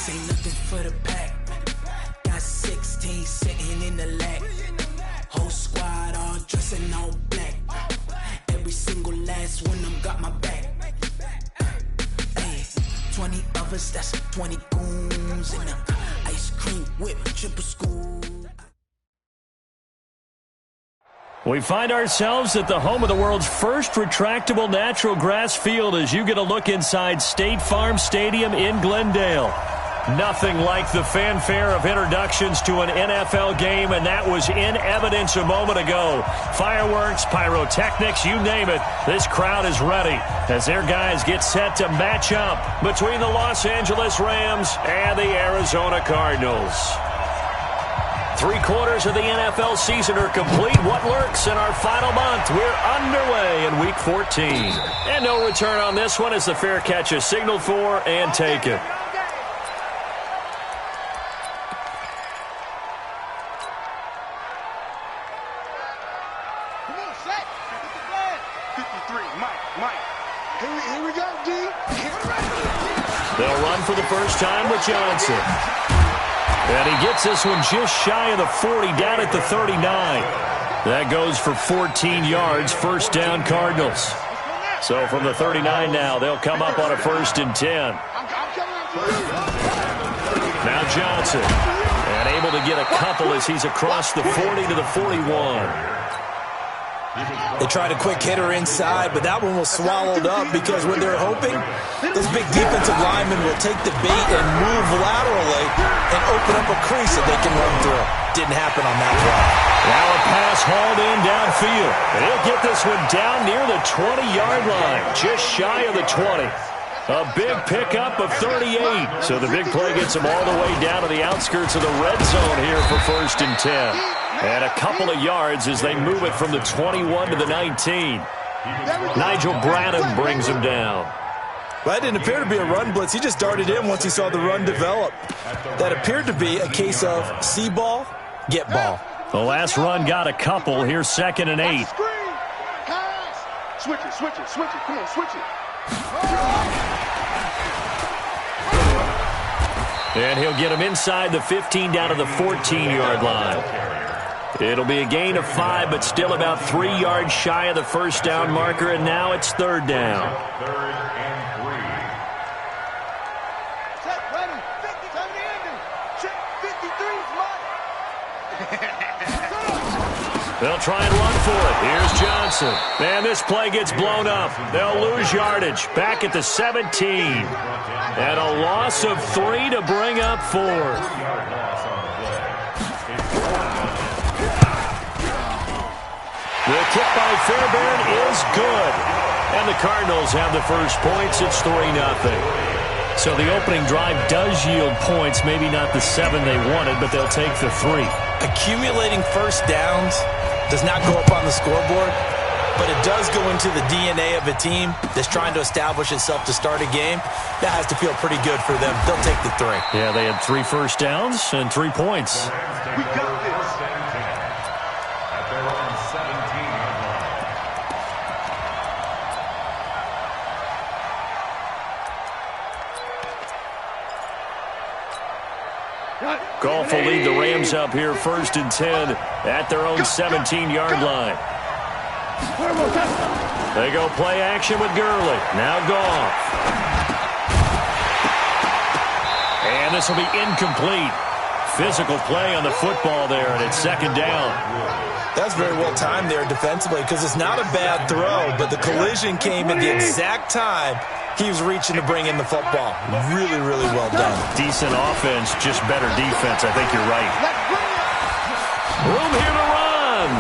This ain't nothing for the pack. Got 16 sitting in the lap. Whole squad all dressing all black. Every single last one of them got my back. Hey, 20 of us, that's 20 goons in the ice cream whip, triple school. We find ourselves at the home of the world's first retractable natural grass field as you get a look inside State Farm Stadium in Glendale. Nothing like the fanfare of introductions to an NFL game, and that was in evidence a moment ago. Fireworks, pyrotechnics, you name it. This crowd is ready as their guys get set to match up between the Los Angeles Rams and the Arizona Cardinals. 3/4 of the NFL season are complete. What lurks in our final month? We're underway in Week 14. And no return on this one as the fair catch is signaled for and taken. Here we go, D. They'll run for the first time with Johnson. And he gets this one just shy of the 40, down at the 39. That goes for 14 yards, first down Cardinals. So from the 39 now, they'll come up on a 1st and 10. Now Johnson, and able to get a couple as he's across the 40 to the 41. They tried a quick hitter inside, but that one was swallowed up because what they're hoping, those big defensive linemen will take the bait and move laterally and open up a crease that they can run through. Didn't happen on that play. Now a pass hauled in downfield. And he'll get this one down near the 20-yard line, just shy of the 20. A big pickup of 38. So the big play gets him all the way down to the outskirts of the red zone here for 1st and 10. And a couple of yards as they move it from the 21 to the 19. Nigel Bradham brings him down. Well, that didn't appear to be a run blitz. He just darted in once he saw the run develop. That appeared to be a case of see ball, get ball. The last run got a couple. Here's 2nd and 8. Switch it. Come on, switch it. And he'll get him inside the 15 down to the 14-yard line. It'll be a gain of 5, but still about 3 yards shy of the first down marker, and now it's 3rd down. Set, ready, 50, come to Andrew. Check, 53's mine. They'll try and run for it. Here's Johnson. And this play gets blown up. They'll lose yardage back at the 17. And a loss of 3 to bring up 4th. The kick by Fairbairn is good. And the Cardinals have the first points. It's 3-0. So the opening drive does yield points. Maybe not the 7 they wanted, but they'll take the 3. Accumulating first downs does not go up on the scoreboard, but it does go into the DNA of a team that's trying to establish itself to start a game. That has to feel pretty good for them. They'll take the 3. Yeah, they had 3 first downs and 3 points. We got this. Goff will lead the Rams up here 1st and 10 at their own 17-yard line. They go play action with Gurley. Now Goff. And this will be incomplete. Physical play on the football there, and it's 2nd down. That's very well timed there defensively because it's not a bad throw, but the collision came at the exact time he was reaching to bring in the football. Really, really well done. Decent offense, just better defense. I think you're right. Room here to run.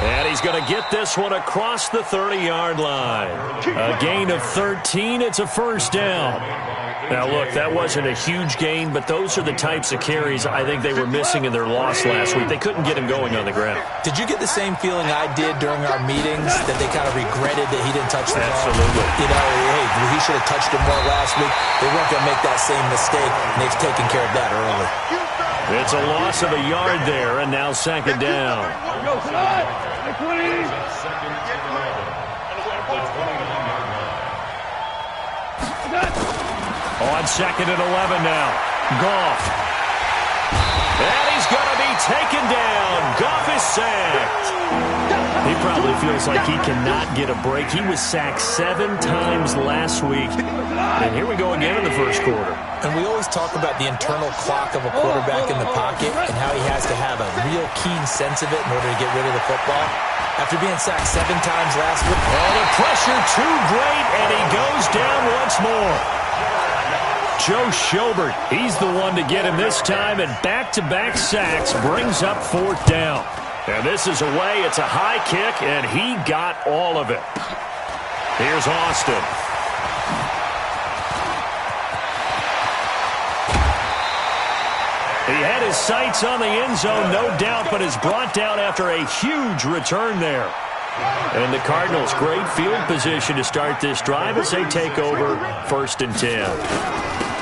And he's going to get this one across the 30-yard line. A gain of 13. It's a first down. Now, look, that wasn't a huge gain, but those are the types of carries I think they were missing in their loss last week. They couldn't get him going on the ground. Did you get the same feeling I did during our meetings, that they kind of regretted that he didn't touch the ball? Absolutely. You know, hey, he should have touched him more last week. They weren't going to make that same mistake, and they've taken care of that early. It's a loss of a yard there, and now 2nd down. On 2nd and 11 now. Goff. And he's going to be taken down. Goff is sacked. He probably feels like he cannot get a break. He was sacked 7 times last week. And here we go again in the first quarter. And we always talk about the internal clock of a quarterback in the pocket and how he has to have a real keen sense of it in order to get rid of the football. After being sacked 7 times last week. Oh, the pressure too great, and he goes down once more. Joe Schobert, he's the one to get him this time, and back-to-back sacks brings up 4th down. And this is away. It's a high kick, and he got all of it. Here's Austin. He had his sights on the end zone, no doubt, but is brought down after a huge return there. And the Cardinals, great field position to start this drive as they take over 1st and 10.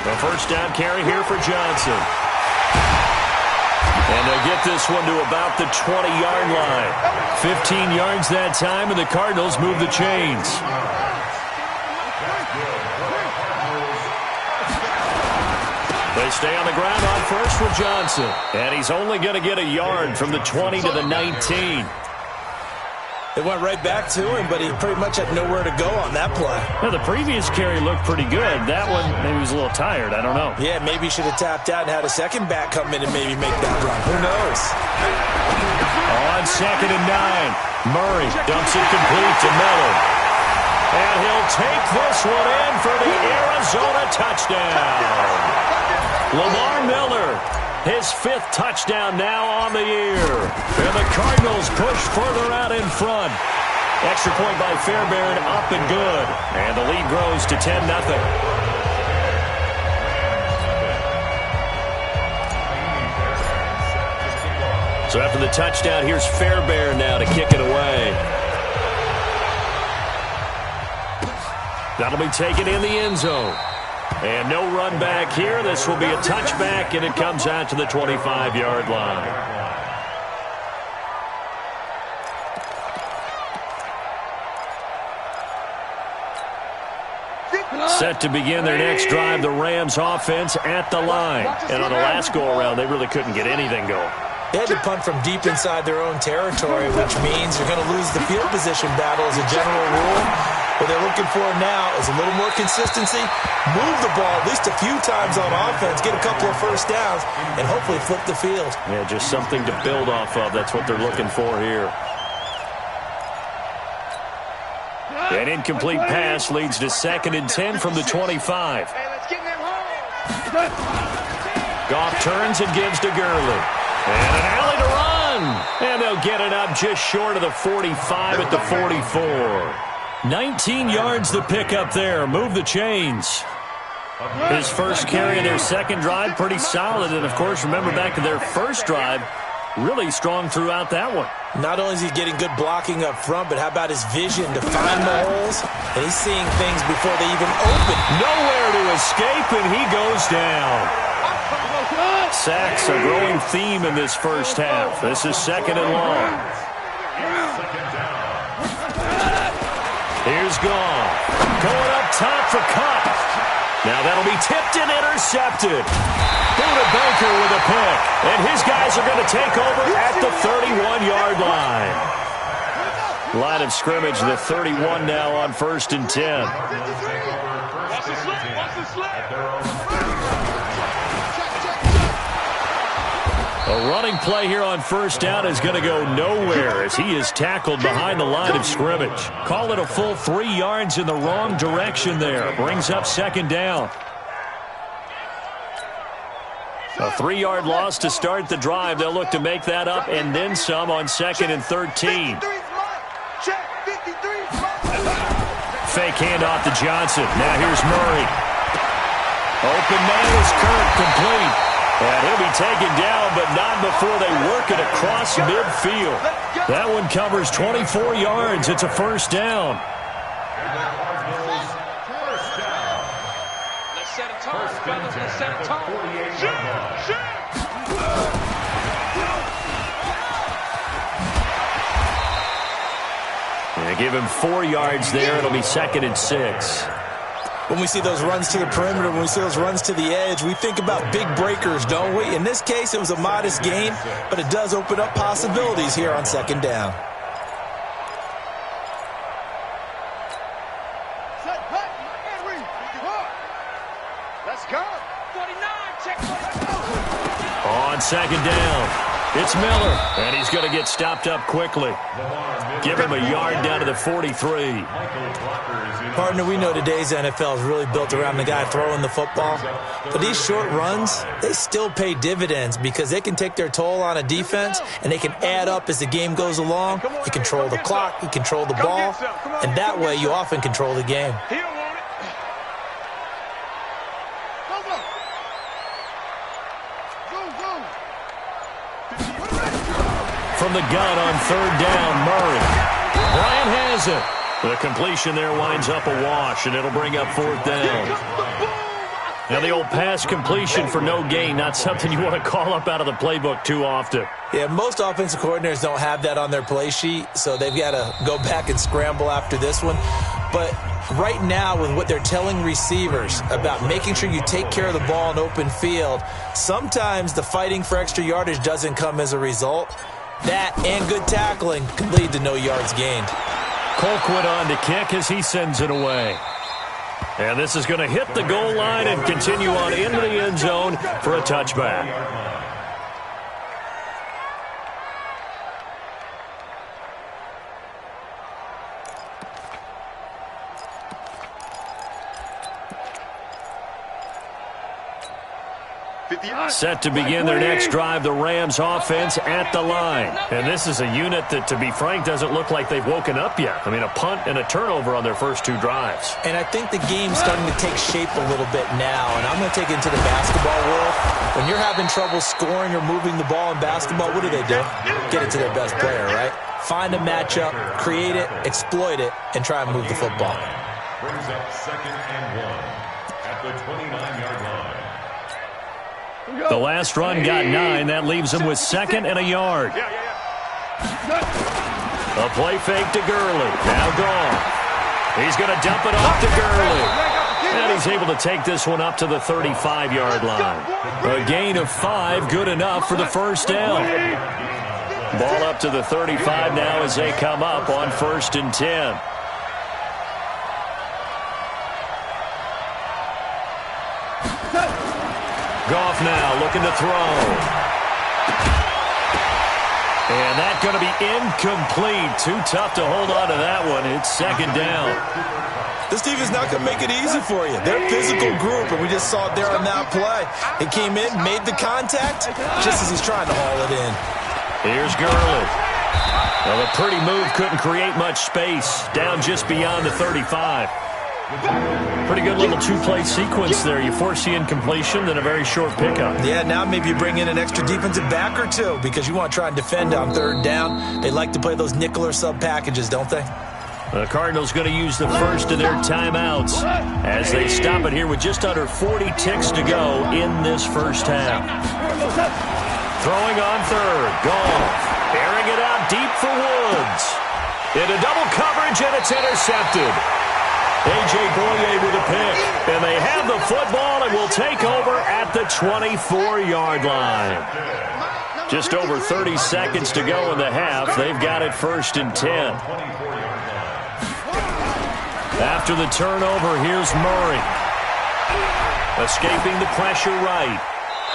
The first down carry here for Johnson. And they'll get this one to about the 20-yard line. 15 yards that time, and the Cardinals move the chains. They stay on the ground on first with Johnson. And he's only going to get a yard from the 20 to the 19. It went right back to him, but he pretty much had nowhere to go on that play. Well, the previous carry looked pretty good. That one, maybe he was a little tired. I don't know. Yeah, maybe he should have tapped out and had a second back come in and maybe make that run. Who knows? On 2nd and 9, Murray dumps it complete to Miller. And he'll take this one in for the Arizona touchdown. Lamar Miller, his 5th touchdown now on the year. And the Cardinals push further out in front. Extra point by Fairbairn, up and good. And the lead grows to 10-0. So after the touchdown, here's Fairbairn now to kick it away. That'll be taken in the end zone. And no run back here. This will be a touchback, and it comes out to the 25-yard line. Set to begin their next drive, the Rams offense at the line. And on the last go-around, they really couldn't get anything going. They had to punt from deep inside their own territory, which means you're going to lose the field position battle as a general rule. What they're looking for now is a little more consistency, move the ball at least a few times on offense, get a couple of first downs, and hopefully flip the field. Yeah, just something to build off of. That's what they're looking for here. An incomplete pass leads to 2nd and 10 from the 25. Goff turns and gives to Gurley. And an alley to run. And they'll get it up just short of the 45 at the 44. 19 yards the pick up there. Move the chains. His first carry of their second drive, pretty solid. And, of course, remember back to their first drive, really strong throughout that one. Not only is he getting good blocking up front, but how about his vision to find the holes? And he's seeing things before they even open. Nowhere to escape, and he goes down. Sacks, a growing theme in this first half. This is 2nd and long. Here's Goff. Going up top for Cup. Now that'll be tipped and intercepted. Buda Baker with a pick. And his guys are going to take over at the 31-yard line. Line of scrimmage, the 31 now on 1st and 10. A running play here on first down is going to go nowhere as he is tackled behind the line of scrimmage. Call it a full 3 yards in the wrong direction there. Brings up 2nd down. A 3-yard loss to start the drive. They'll look to make that up and then some on 2nd and 13. Fake handoff to Johnson. Now here's Murray. Open man is Kirk, complete. And he'll be taken down, but not before they work it across midfield. That one covers 24 yards. It's a first down. Let's set a tone, fellas. Let's set a tone. They give him 4 yards there. It'll be 2nd and 6. When we see those runs to the perimeter, when we see those runs to the edge, we think about big breakers, don't we? In this case, it was a modest gain, but it does open up possibilities here on second down. Let's go. 49, check 49. On second down, it's Miller, and he's going to get stopped up quickly. Give him a yard down to the 43. Partner, we know today's NFL is really built around the guy throwing the football. But these short runs, they still pay dividends because they can take their toll on a defense, and they can add up as the game goes along. You control the clock, you control the ball, and that way you often control the game. From the gun on third down, Murray. Bryant has it. The completion there winds up a wash, and it'll bring up fourth down. Now, the old pass completion for no gain, not something you want to call up out of the playbook too often. Yeah, most offensive coordinators don't have that on their play sheet, so they've got to go back and scramble after this one. But right now, with what they're telling receivers about making sure you take care of the ball in open field, sometimes the fighting for extra yardage doesn't come as a result. That and good tackling can lead to no yards gained. Colquitt on to kick as he sends it away. And this is going to hit the goal line and continue on into the end zone for a touchback. Set to begin their next drive, the Rams offense at the line. And this is a unit that, to be frank, doesn't look like they've woken up yet. I mean, a punt and a turnover on their first two drives. And I think the game's starting to take shape a little bit now. And I'm going to take it into the basketball world. When you're having trouble scoring or moving the ball in basketball, what do? Get it to their best player, right? Find a matchup, create it, exploit it, and try and move the football. Brings up 2nd and 1 at the 29-yard line. The last run got 9. That leaves him with 2nd and a yard. A play fake to Gurley. Now gone. He's going to dump it off to Gurley. And he's able to take this one up to the 35-yard line. A gain of 5, good enough for the first down. Ball up to the 35 now as they come up on 1st and 10. Goff now looking to throw. And that's going to be incomplete. Too tough to hold on to that one. It's 2nd down. This defense is not going to make it easy for you. They're a physical group, and we just saw it there on that play. He came in, made the contact, just as he's trying to haul it in. Here's Gurley. Well, a pretty move couldn't create much space. Down just beyond the 35. Pretty good little two-play sequence there. You force the incompletion, then a very short pickup. Yeah, now maybe you bring in an extra defensive back or two because you want to try and defend on 3rd down. They like to play those nickel or sub packages, don't they? The Cardinals going to use the first of their timeouts as they stop it here with just under 40 ticks to go in this first half. Throwing on 3rd. Goff airing it out deep for Woods. Into double coverage, and it's intercepted. A.J. Boye with a pick, and they have the football and will take over at the 24-yard line. Just over 30 seconds to go in the half. They've got it 1st and 10. After the turnover, here's Murray. Escaping the pressure right.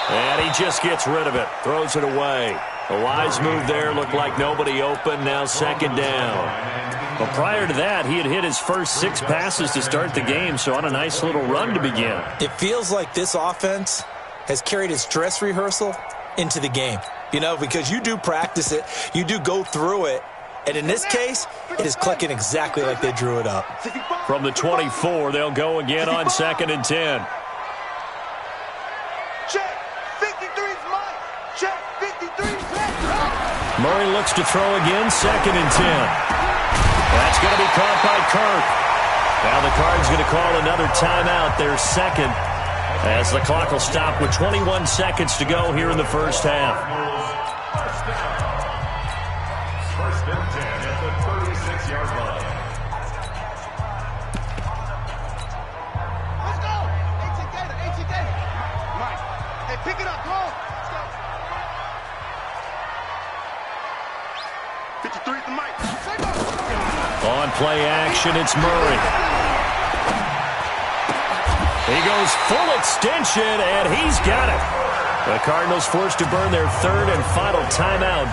And he just gets rid of it, throws it away. A wise move there, looked like nobody open, now 2nd down. Well, prior to that, he had hit his first 6 passes to start the game, so on a nice little run to begin. It feels like this offense has carried its dress rehearsal into the game. You know, because you do practice it, you do go through it, and in this case, it is clicking exactly like they drew it up. From the 24, they'll go again on 2nd and 10. Check. 53's mine. Check. 53's set. Murray looks to throw again, 2nd and 10. That's going to be caught by Kirk. Now the Cards going to call another timeout, their 2nd, as the clock will stop with 21 seconds to go here in the first half. 1st and 10 at the 36-yard line. pick it up, go. 53 at the mic. On play action, it's Murray. He goes full extension, and he's got it. The Cardinals forced to burn their third and final timeout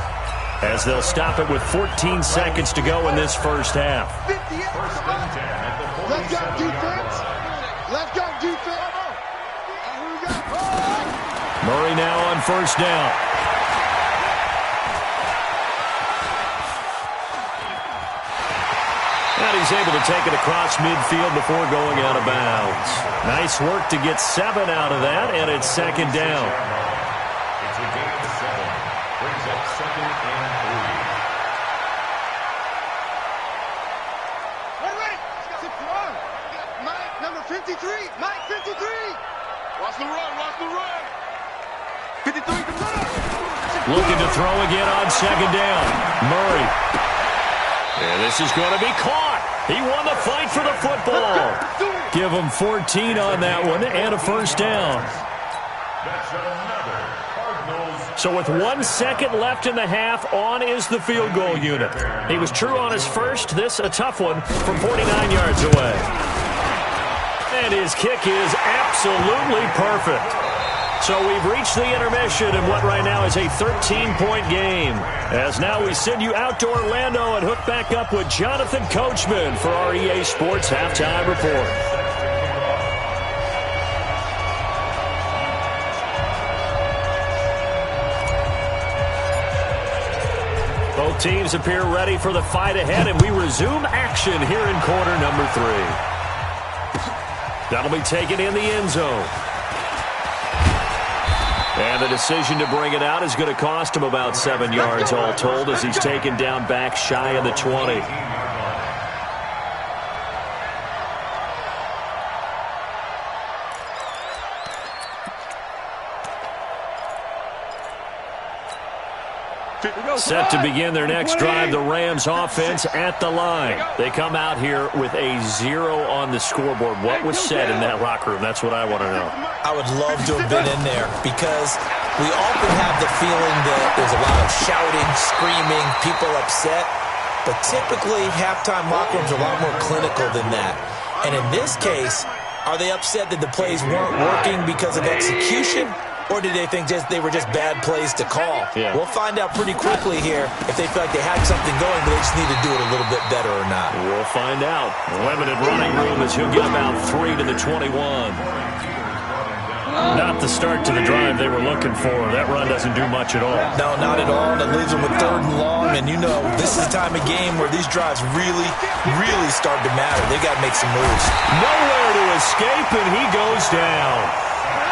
as they'll stop it with 14 seconds to go in this first half. Let's go defense. Let's go defense. Murray now on first down. And he's able to take it across midfield before going out of bounds. Nice work to get 7 out of that, and it's second down. It's a gain of 7. Brings up second and 3. All right. Mike, number 53. Mike, 53. Watch the run. Watch the run. 53 to run. Looking to throw again on second down. Murray. And this is going to be caught. He won the fight for the football. Give him 14 on that one and a first down. That's another Cardinals. So with 1 second left in the half, on is the field goal unit. He was true on his first. This a tough one from 49 yards away. And his kick is absolutely perfect. So we've reached the intermission in what right now is a 13-point game. As now we send you out to Orlando and hook back up with Jonathan Coachman for our EA Sports Halftime Report. Both teams appear ready for the fight ahead, and we resume action here in quarter number 3. That'll be taken in the end zone. And the decision to bring it out is going to cost him about 7 yards all told as he's taken down back shy of the 20. Set to begin their next drive, the Rams offense at the line. They come out here with a 0 on the scoreboard. What was said in that locker room? That's what I want to know. I would love to have been in there because we often have the feeling that there's a lot of shouting, screaming, people upset. But typically, halftime locker rooms are a lot more clinical than that. And in this case, are they upset that the plays weren't working because of execution? Or did they think they were just bad plays to call? Yeah. We'll find out pretty quickly here if they feel like they had something going, but they just need to do it a little bit better or not. We'll find out. Limited running room as he'll get about 3 to the 21. Not the start to the drive they were looking for. That run doesn't do much at all. No, not at all. And it leaves them with 3rd and long. And you know, this is the time of game where these drives really, really start to matter. They got to make some moves. Nowhere to escape, and he goes down.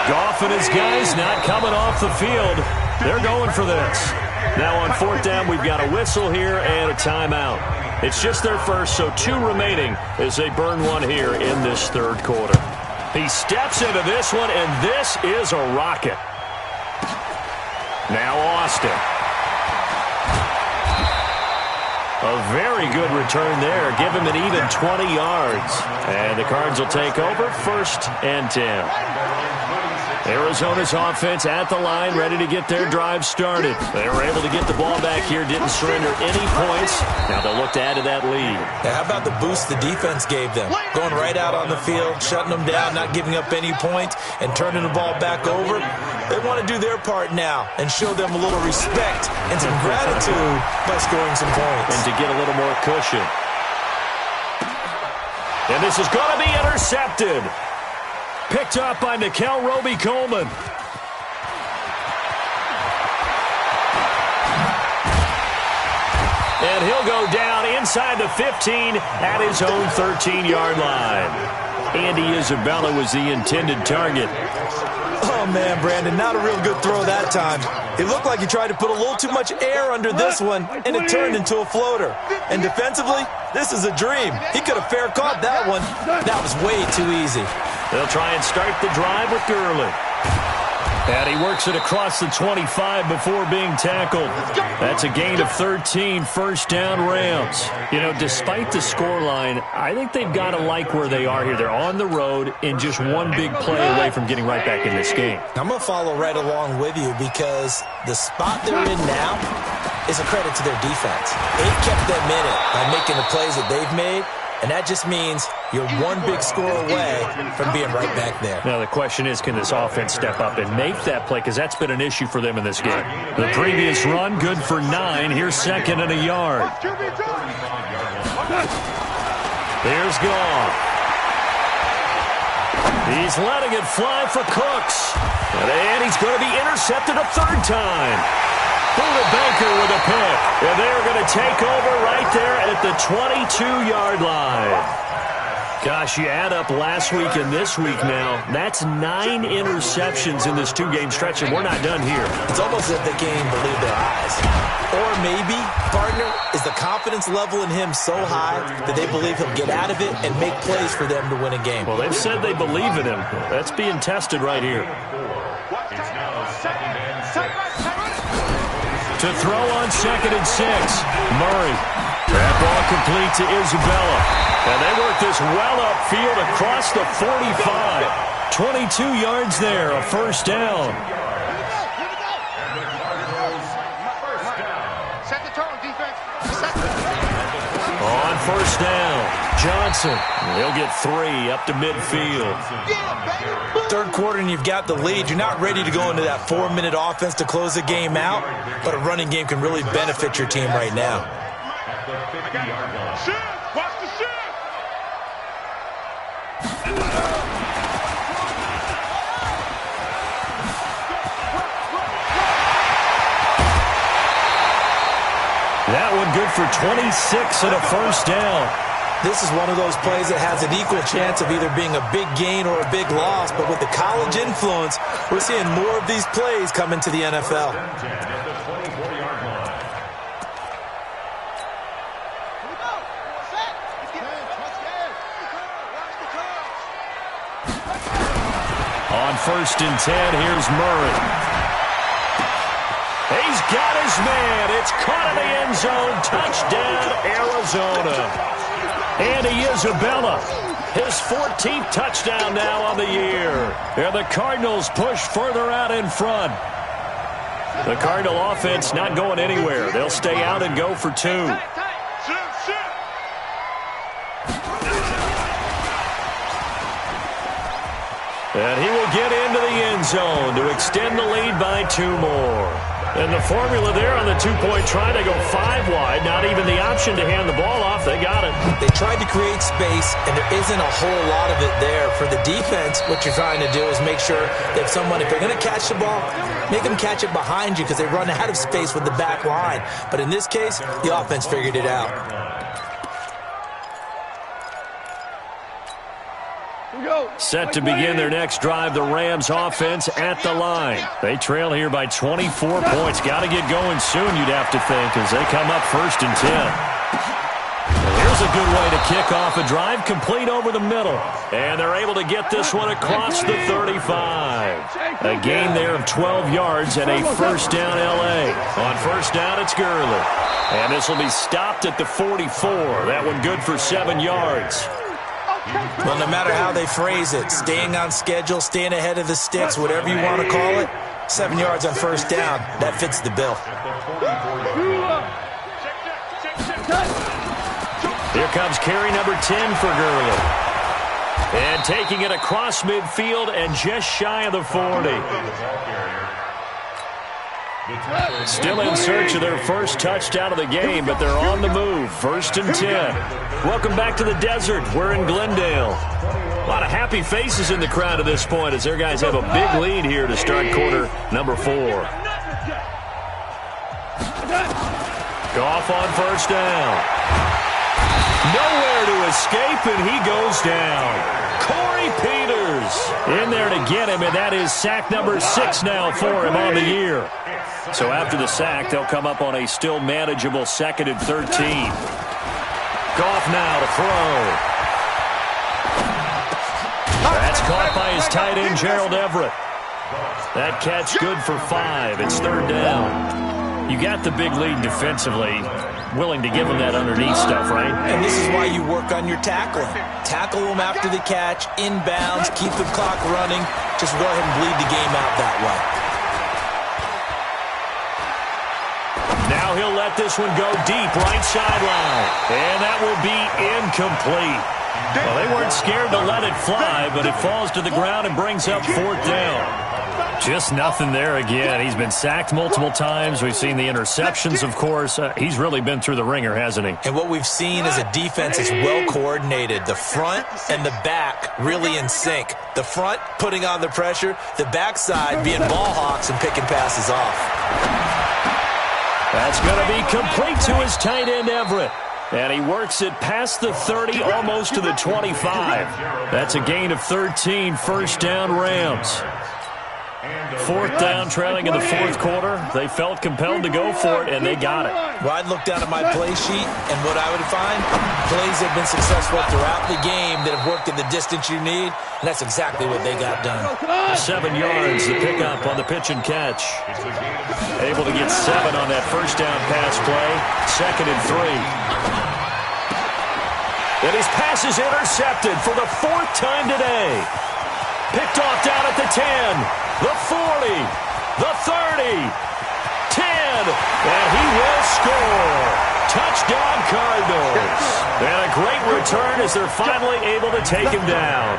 Goff and his guys not coming off the field. They're going for this. Now on 4th down, we've got a whistle here and a timeout. It's just their first, so 2 remaining as they burn one here in this 3rd quarter. He steps into this one, and this is a rocket. Now Austin. A very good return there. Give him an even 20 yards. And the Cards will take over 1st and 10. Arizona's offense at the line, ready to get their drive started. They were able to get the ball back here, didn't surrender any points. Now they'll look to add to that lead. Yeah, how about the boost the defense gave them? Going right out on the field, shutting them down, not giving up any points, and turning the ball back over. They want to do their part now and show them a little respect and some gratitude by scoring some points. And to get a little more cushion. And this is going to be intercepted. Picked up by Nikel Roby-Coleman. And he'll go down inside the 15 at his own 13-yard line. Andy Isabella was the intended target. Oh, man, Brandon, not a real good throw that time. It looked like he tried to put a little too much air under this one, and it turned into a floater. And defensively, this is a dream. He could have fair caught that one. That was way too easy. They'll try and start the drive with Gurley. And he works it across the 25 before being tackled. That's a gain of 13, first down Rams. You know, despite the scoreline, I think they've got to like where they are here. They're on the road and just one big play away from getting right back in this game. I'm going to follow right along with you because the spot they're in now is a credit to their defense. They've kept them in it by making the plays that they've made. And that just means you're one big score away from being right back there. Now, the question is, can this offense step up and make that play? Because that's been an issue for them in this game. The previous run, good for 9. Here's second and a yard. Here's Goff. He's letting it fly for Cooks. And he's going to be intercepted a third time. Buda Baker with a pick. And they're going to take over right there at the 22-yard line. Gosh, you add up last week and this week now, that's 9 interceptions in this 2-game stretch, and we're not done here. It's almost as if they can't even believe their eyes. Or maybe, partner, is the confidence level in him so high that they believe he'll get out of it and make plays for them to win a game. Well, they've said they believe in him. That's being tested right here. To throw on 2nd and 6. Murray. That ball complete to Isabella. And they work this well upfield across the 45. 22 yards there, a first down. Set the tone, defense. On first down, Johnson. He'll get 3 up to midfield. Third quarter and you've got the lead. You're not ready to go into that 4-minute offense to close the game out, but a running game can really benefit your team right now. Shift! Watch the shift! That one good for 26 and a first down. This is one of those plays that has an equal chance of either being a big gain or a big loss, but with the college influence, we're seeing more of these plays come into the NFL. On 1st and 10, here's Murray. He's got his man. It's caught in the end zone. Touchdown, Arizona. Andy Isabella, his 14th touchdown now on the year. And the Cardinals push further out in front. The Cardinal offense not going anywhere. They'll stay out and go for 2. And he will get into the end zone to extend the lead by 2 more. And the formula there on the 2-point try, they go 5 wide. Not even the option to hand the ball off. They got it. They tried to create space, and there isn't a whole lot of it there. For the defense, what you're trying to do is make sure that someone, if they're going to catch the ball, make them catch it behind you because they run out of space with the back line. But in this case, the offense figured it out. Set to begin their next drive, the Rams offense at the line. They trail here by 24 points. Got to get going soon, you'd have to think, as they come up 1st and 10. And here's a good way to kick off a drive, complete over the middle. And they're able to get this one across the 35. A gain there of 12 yards and a first down L.A. On first down, it's Gurley. And this will be stopped at the 44. That one good for 7 yards. Well, no matter how they phrase it, staying on schedule, staying ahead of the sticks, whatever you want to call it, 7 yards on first down, that fits the bill. Here comes carry number 10 for Gurley. And taking it across midfield and just shy of the 40. Still in search of their first touchdown of the game, but they're on the move. 1st and 10. Welcome back to the desert. We're in Glendale. A lot of happy faces in the crowd at this point as their guys have a big lead here to start quarter number 4. Goff on first down. Nowhere to escape, and he goes down. Corey Peters in there to get him, and that is sack number 6 now for him on the year. So after the sack, they'll come up on a still manageable 2nd and 13. Goff now to throw. That's caught by his tight end, Gerald Everett. That catch good for 5. It's third down. You got the big lead defensively. Willing to give them that underneath stuff, right? And this is why you work on your tackling. Tackle them after the catch, inbounds, keep the clock running. Just go ahead and bleed the game out that way. Now he'll let this one go deep, right sideline. And that will be incomplete. Well, they weren't scared to let it fly, but it falls to the ground and brings up fourth down. Just nothing there again. He's been sacked multiple times. We've seen the interceptions, of course. He's really been through the ringer, hasn't he? And what we've seen is a defense that's well coordinated. The front and the back really in sync. The front putting on the pressure, the backside being ball hawks and picking passes off. That's going to be complete to his tight end, Everett. And he works it past the 30, almost to the 25. That's a gain of 13, first down Rams. Fourth down, trailing in the fourth quarter. They felt compelled to go for it, and they got it. Well, I'd look down at my play sheet, and what I would find, plays have been successful throughout the game that have worked in the distance you need, and that's exactly what they got done. 7 yards, the pickup on the pitch and catch. Able to get 7 on that first down pass play. Second and 3. And his pass is intercepted for the 4th time today. Picked off down at the 10, the 40, the 30, 10, and he will score. Touchdown Cardinals. And a great return as they're finally able to take him down.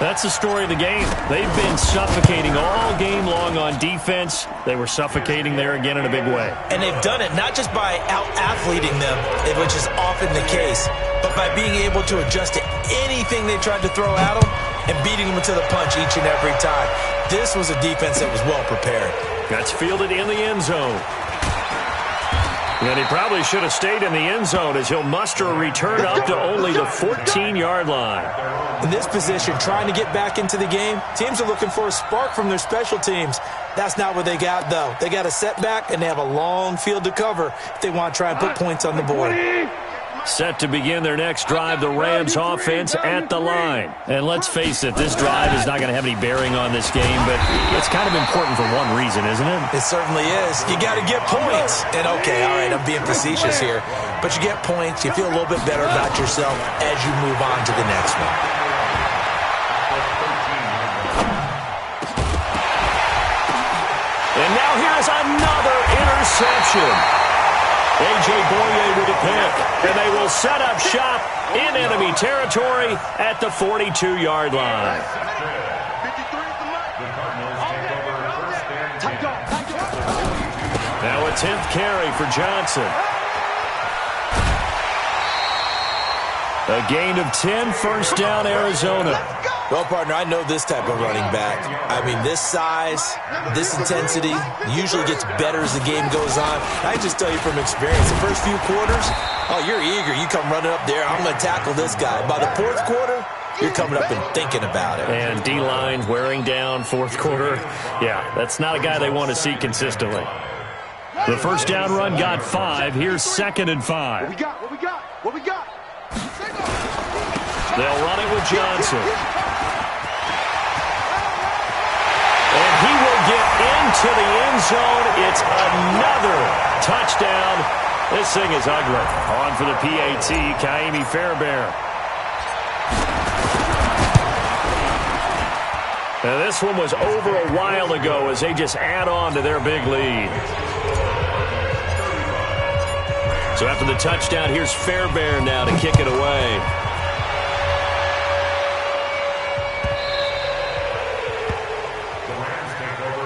That's the story of the game. They've been suffocating all game long on defense. They were suffocating there again in a big way. And they've done it not just by out-athleting them, which is often the case, but by being able to adjust to anything they tried to throw at them and beating them to the punch each and every time. This was a defense that was well prepared. That's fielded in the end zone. And he probably should have stayed in the end zone as he'll muster a return up to only the 14-yard line. In this position, trying to get back into the game, teams are looking for a spark from their special teams. That's not what they got, though. They got a setback, and they have a long field to cover if they want to try and put points on the board. Set to begin their next drive, the Rams offense at the line. And let's face it, this drive is not going to have any bearing on this game, but it's kind of important for one reason, isn't it? It certainly is. You got to get points. And okay, all right, I'm being facetious here, but you get points, you feel a little bit better about yourself as you move on to the next one. And now here's another interception. A.J. Boye with a pick, and they will set up shop in enemy territory at the 42-yard line. Now a 10th carry for Johnson. A gain of 10, first down Arizona. Well, partner, I know this type of running back. I mean, this size, this intensity usually gets better as the game goes on. I just tell you from experience, the first few quarters, oh, you're eager. You come running up there, I'm going to tackle this guy. By the fourth quarter, you're coming up and thinking about it. And D-line wearing down fourth quarter. Yeah, that's not a guy they want to see consistently. The first down run got 5. Here's 2nd and 5. What we got? What we got? What we got? They'll run it with Johnson. And he will get into the end zone. It's another touchdown. This thing is ugly. On for the PAT, Kaimi Fairbairn. Now this one was over a while ago as they just add on to their big lead. So after the touchdown, here's Fairbairn now to kick it away.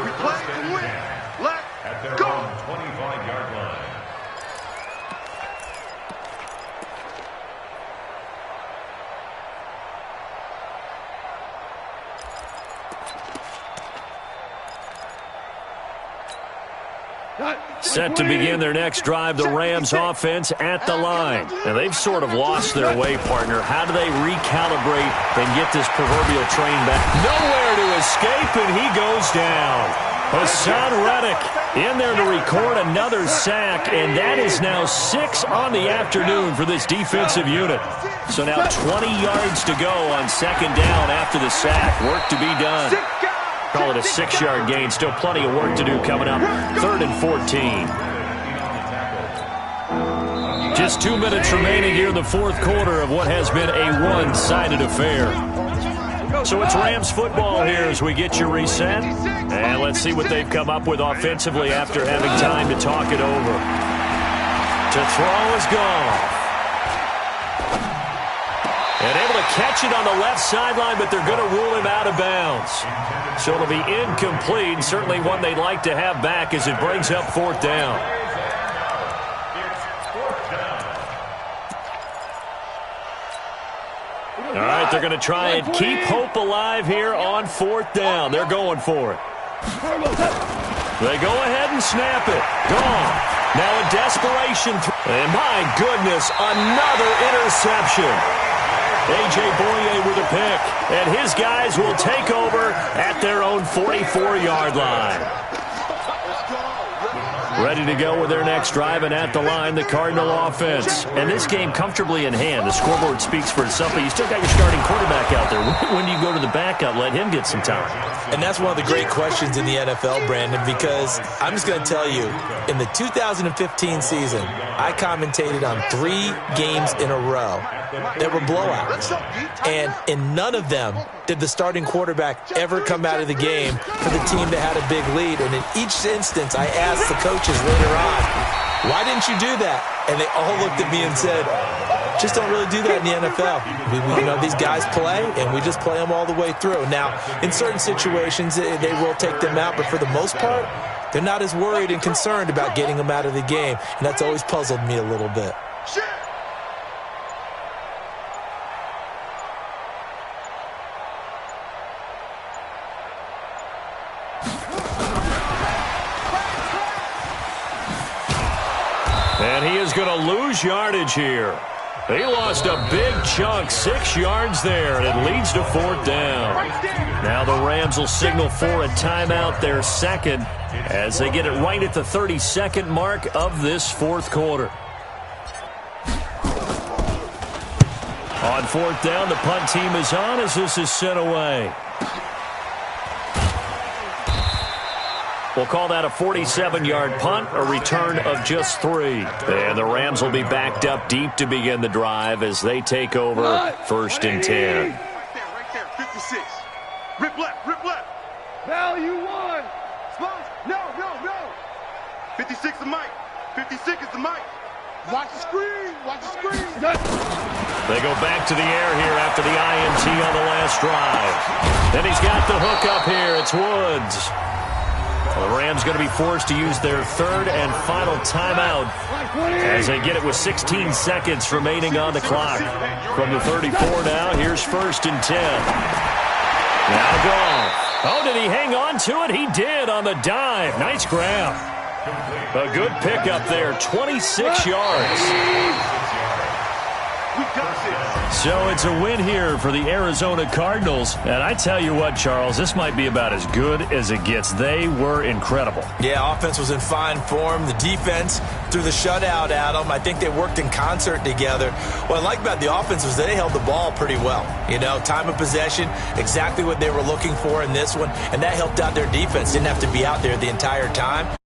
We play to win. Let's go. 25-yard line. Set to begin their next drive, the Rams offense at the line. And they've sort of lost their way, partner. How do they recalibrate and get this proverbial train back? Nowhere to escape, and he goes down. Hassan Reddick in there to record another sack, and that is now 6 on the afternoon for this defensive unit. So now 20 yards to go on second down after the sack. Work to be done. Call it a 6-yard gain. Still plenty of work to do coming up. 3rd and 14. Just 2 minutes remaining here in the fourth quarter of what has been a one-sided affair. So it's Rams football here as we get you reset. And let's see what they've come up with offensively after having time to talk it over. To throw is Goff. And able to catch it on the left sideline, but they're going to rule him out of bounds. So it'll be incomplete, certainly one they'd like to have back as it brings up 4th down. All right, they're going to try and keep hope alive here on 4th down. They're going for it. They go ahead and snap it. Gone. Now a desperation. And my goodness, another interception. A.J. Boye with a pick. And his guys will take over at their own 44-yard line. Ready to go with their next drive, and at the line, the Cardinal offense. And this game comfortably in hand. The scoreboard speaks for itself, but you still got your starting quarterback out there. When do you go to the backup? Let him get some time. And that's one of the great questions in the NFL, Brandon, because I'm just going to tell you, in the 2015 season, I commentated on 3 games in a row that were blowouts. And in none of them did the starting quarterback ever come out of the game for the team that had a big lead. And in each instance, I asked the coaches later on, why didn't you do that? And they all looked at me and said, just don't really do that in the NFL. You know, these guys play, and we just play them all the way through. Now, in certain situations, they will take them out, but for the most part, they're not as worried and concerned about getting them out of the game, and that's always puzzled me a little bit. And he is going to lose yardage here. He lost a big chunk, 6 yards there, and it leads to 4th down. Now the Rams will signal for a timeout, their second, as they get it right at the 32nd mark of this fourth quarter. On 4th down, the punt team is on as this is sent away. We'll call that a 47-yard punt, a return of just 3. And the Rams will be backed up deep to begin the drive as they take over 1st and 10. Right there, 56. Rip left. Value 1. Slow. No. 56 is Mike. 56 is the Mike. Watch the screen. They go back to the air here after the INT on the last drive. Then he's got the hook up here. It's Woods. The Rams going to be forced to use their 3rd and final timeout as they get it with 16 seconds remaining on the clock. From the 34 now, here's 1st and 10. Now Goff. Oh, did he hang on to it? He did on the dive. Nice grab. A good pickup there, 26 yards. So it's a win here for the Arizona Cardinals. And I tell you what, Charles, this might be about as good as it gets. They were incredible. Yeah, offense was in fine form. The defense threw the shutout at them. I think they worked in concert together. What I like about the offense was they held the ball pretty well. You know, time of possession, exactly what they were looking for in this one. And that helped out their defense. Didn't have to be out there the entire time.